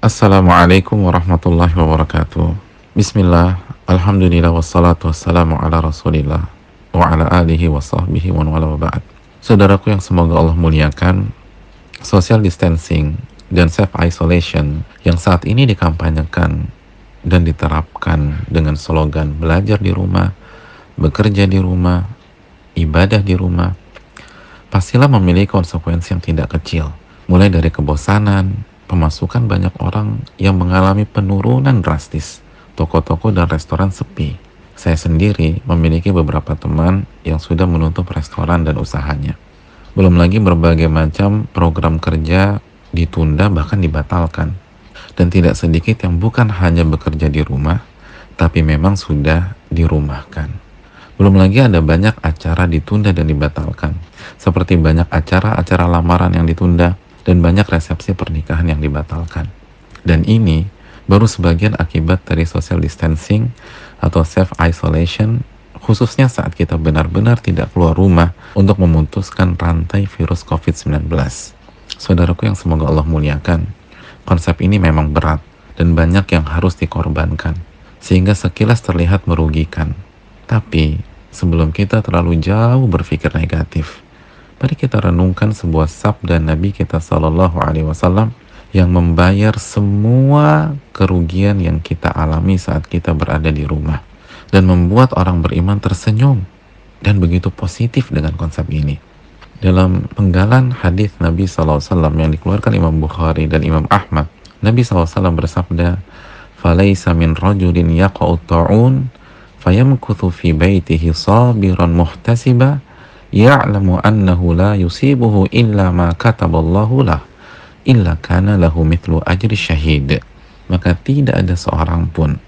Assalamualaikum warahmatullahi wabarakatuh. Bismillah, alhamdulillah wassalatu wassalamu ala rasulillah wa ala alihi wa sahbihi wa wala wa ba'd. Saudaraku yang semoga Allah muliakan, social distancing dan self-isolation yang saat ini dikampanyekan dan diterapkan dengan slogan belajar di rumah, bekerja di rumah, ibadah di rumah, pastilah memiliki konsekuensi yang tidak kecil. Mulai dari kebosanan, pemasukan banyak orang yang mengalami penurunan drastis, toko-toko dan restoran sepi. Saya sendiri memiliki beberapa teman yang sudah menutup restoran dan usahanya. Belum lagi berbagai macam program kerja ditunda bahkan dibatalkan. Dan tidak sedikit yang bukan hanya bekerja di rumah, tapi memang sudah dirumahkan. Belum lagi ada banyak acara ditunda dan dibatalkan, seperti banyak acara-acara lamaran yang ditunda, dan banyak resepsi pernikahan yang dibatalkan. Dan ini baru sebagian akibat dari social distancing atau self-isolation, khususnya saat kita benar-benar tidak keluar rumah untuk memutuskan rantai virus COVID-19. Saudaraku yang semoga Allah muliakan, konsep ini memang berat dan banyak yang harus dikorbankan, sehingga sekilas terlihat merugikan. Tapi sebelum kita terlalu jauh berpikir negatif, mari kita renungkan sebuah sabda Nabi kita Shallallahu Alaihi Wasallam yang membayar semua kerugian yang kita alami saat kita berada di rumah dan membuat orang beriman tersenyum dan begitu positif dengan konsep ini. Dalam penggalan hadis Nabi Shallallahu Alaihi Wasallam yang dikeluarkan Imam Bukhari dan Imam Ahmad, Nabi Shallallahu Alaihi Wasallam bersabda, "Falaisa min rajulin yaqa'u ta'un fayamkuthu fi baitihi sabiran muhtasiba ya'lamu annahu la yusibuhu illa ma kataballahu lah illa kana lahu mithlu ajri syahid." Maka tidak ada seorang pun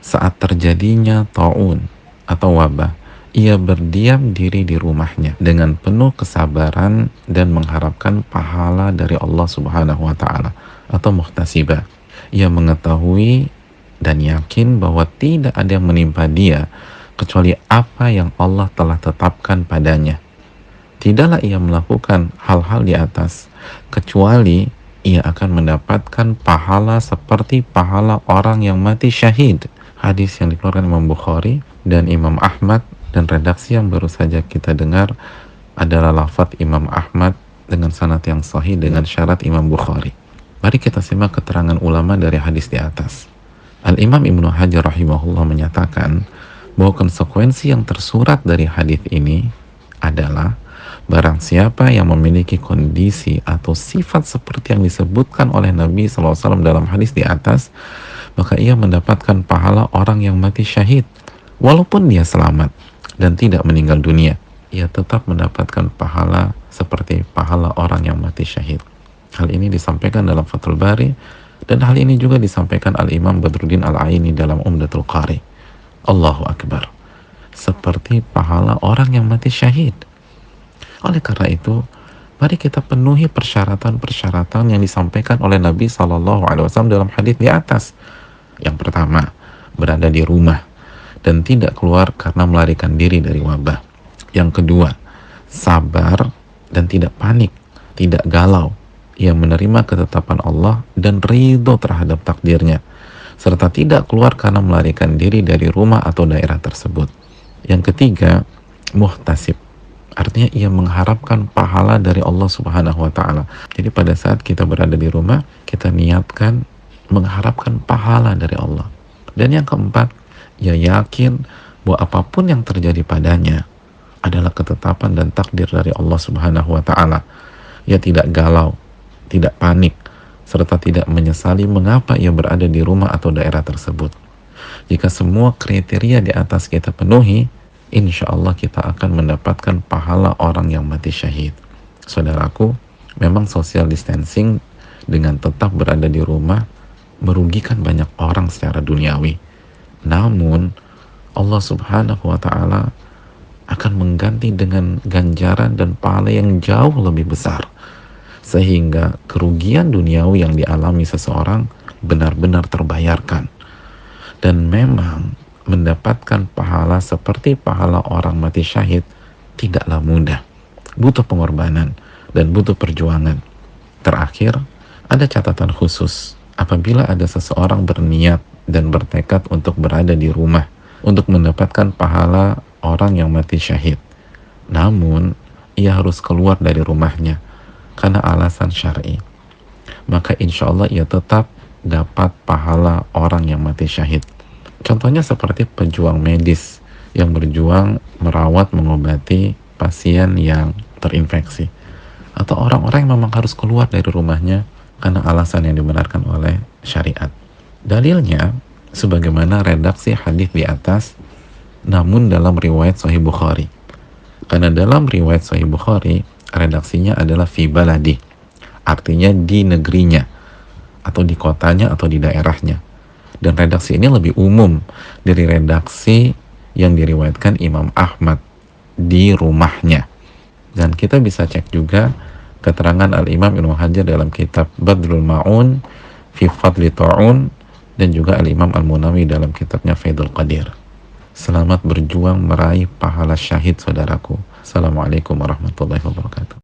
saat terjadinya ta'un atau wabah, ia berdiam diri di rumahnya dengan penuh kesabaran dan mengharapkan pahala dari Allah Subhanahu wa taala atau muhtasibah. Ia mengetahui dan yakin bahwa tidak ada yang menimpa dia kecuali apa yang Allah telah tetapkan padanya. Tidaklah ia melakukan hal-hal di atas kecuali ia akan mendapatkan pahala seperti pahala orang yang mati syahid. Hadis yang dikeluarkan Imam Bukhari dan Imam Ahmad, dan redaksi yang baru saja kita dengar adalah lafadz Imam Ahmad dengan sanad yang sahih dengan syarat Imam Bukhari. Mari kita simak keterangan ulama dari hadis di atas. Al-Imam Ibnu Hajar rahimahullah menyatakan bahwa konsekuensi yang tersurat dari hadis ini adalah barang siapa yang memiliki kondisi atau sifat seperti yang disebutkan oleh Nabi SAW dalam hadis di atas, maka ia mendapatkan pahala orang yang mati syahid. Walaupun dia selamat dan tidak meninggal dunia, ia tetap mendapatkan pahala seperti pahala orang yang mati syahid. Hal ini disampaikan dalam Fathul Bari, dan hal ini juga disampaikan Al-Imam Badruddin Al-Aini dalam Umdatul Qari. Allahu Akbar. Seperti pahala orang yang mati syahid. Oleh karena itu, mari kita penuhi persyaratan-persyaratan yang disampaikan oleh Nabi SAW dalam hadis di atas. Yang pertama, berada di rumah dan tidak keluar karena melarikan diri dari wabah. Yang kedua, sabar dan tidak panik, tidak galau. Ia menerima ketetapan Allah dan ridho terhadap takdirnya, serta tidak keluar karena melarikan diri dari rumah atau daerah tersebut. Yang ketiga, muhtasib. Artinya ia mengharapkan pahala dari Allah Subhanahu wa taala. Jadi pada saat kita berada di rumah, kita niatkan mengharapkan pahala dari Allah. Dan yang keempat, ia yakin bahwa apapun yang terjadi padanya adalah ketetapan dan takdir dari Allah Subhanahu wa taala. Ia tidak galau, tidak panik, serta tidak menyesali mengapa ia berada di rumah atau daerah tersebut. Jika semua kriteria di atas kita penuhi, insya Allah kita akan mendapatkan pahala orang yang mati syahid. Saudaraku, memang social distancing dengan tetap berada di rumah merugikan banyak orang secara duniawi. Namun, Allah Subhanahu wa ta'ala akan mengganti dengan ganjaran dan pahala yang jauh lebih besar, sehingga kerugian duniawi yang dialami seseorang benar-benar terbayarkan. Dan memang mendapatkan pahala seperti pahala orang mati syahid tidaklah mudah, butuh pengorbanan dan butuh perjuangan. Terakhir, ada catatan khusus Apabila ada seseorang berniat dan bertekad untuk berada di rumah untuk mendapatkan pahala orang yang mati syahid, namun ia harus keluar dari rumahnya karena alasan syar'i, maka insya Allah ia tetap dapat pahala orang yang mati syahid. Contohnya seperti pejuang medis yang berjuang merawat mengobati pasien yang terinfeksi, atau orang-orang yang memang harus keluar dari rumahnya karena alasan yang dibenarkan oleh syariat. Dalilnya sebagaimana redaksi hadis di atas, namun dalam riwayat Sahih Bukhari. Karena dalam riwayat Sahih Bukhari redaksinya adalah fi baladi, artinya di negerinya atau di kotanya atau di daerahnya. Dan redaksi ini lebih umum dari redaksi yang diriwayatkan Imam Ahmad di rumahnya. Dan kita bisa cek juga keterangan Al-Imam Ibnu Hajar dalam kitab Badrul Ma'un fi Fadli Ta'un, dan juga Al-Imam Al-Munawi dalam kitabnya Faidul Qadir. Selamat berjuang meraih pahala syahid, saudaraku. Assalamualaikum warahmatullahi wabarakatuh.